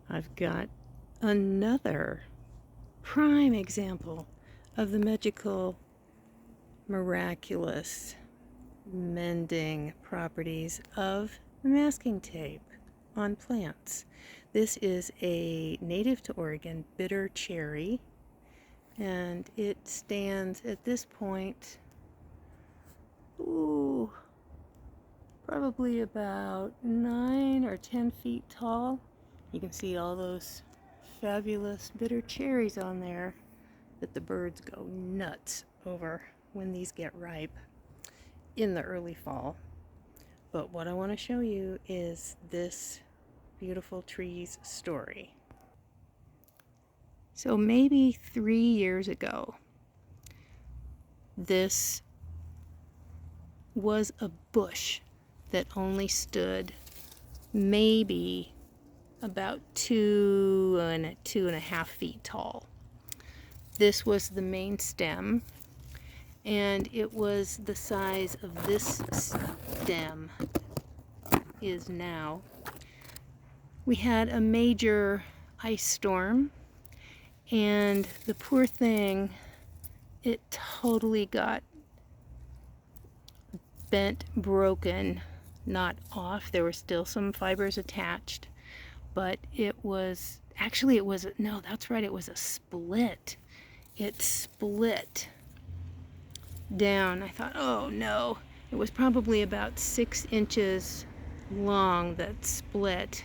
I've got another prime example of the magical, miraculous mending properties of masking tape on plants. This is a native to Oregon bitter cherry, and it stands at this point, probably about 9 or 10 feet tall. You can see all those fabulous bitter cherries on there that the birds go nuts over when these get ripe in the early fall. But what I want to show you is this beautiful tree's story. So maybe 3 years ago, this was a bush that only stood maybe about 2.5 feet tall. This was the main stem, and it was the size of this stem is now. We had a major ice storm, and the poor thing, it totally got bent, broken, not off. There were still some fibers attached, but it was no, that's right, it was a split. It split down. I thought, oh no. It was probably about 6 inches long that split.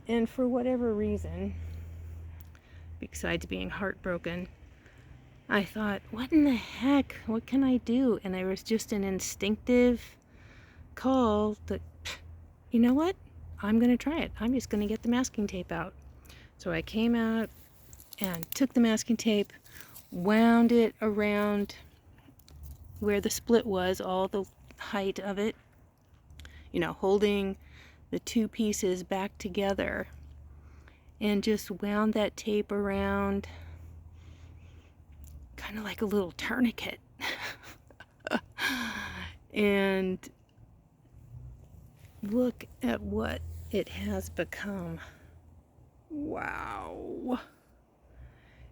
And for whatever reason, besides being heartbroken, I thought, what in the heck? What can I do? And there was just an instinctive call that, you know what? I'm going to try it. I'm just going to get the masking tape out. So I came out and took the masking tape, wound it around where the split was, all the height of it, holding the two pieces back together, and just wound that tape around kind of like a little tourniquet. And look at what it has become. Wow.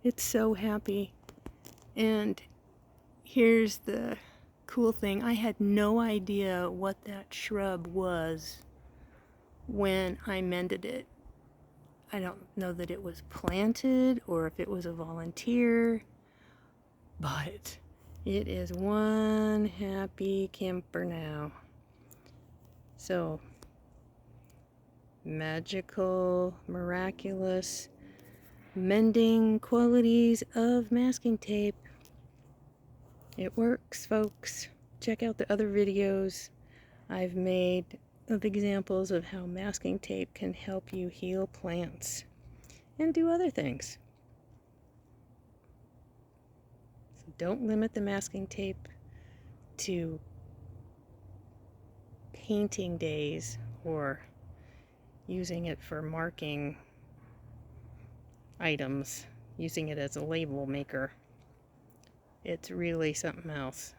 It's so happy. And here's the cool thing. I had no idea what that shrub was when I mended it. I don't know that it was planted or if it was a volunteer, but it is one happy camper now. So, magical, miraculous mending qualities of masking tape. It works, folks. Check out the other videos I've made of examples of how masking tape can help you heal plants and do other things. So don't limit the masking tape to painting days or using it for marking items, using it as a label maker. It's really something else.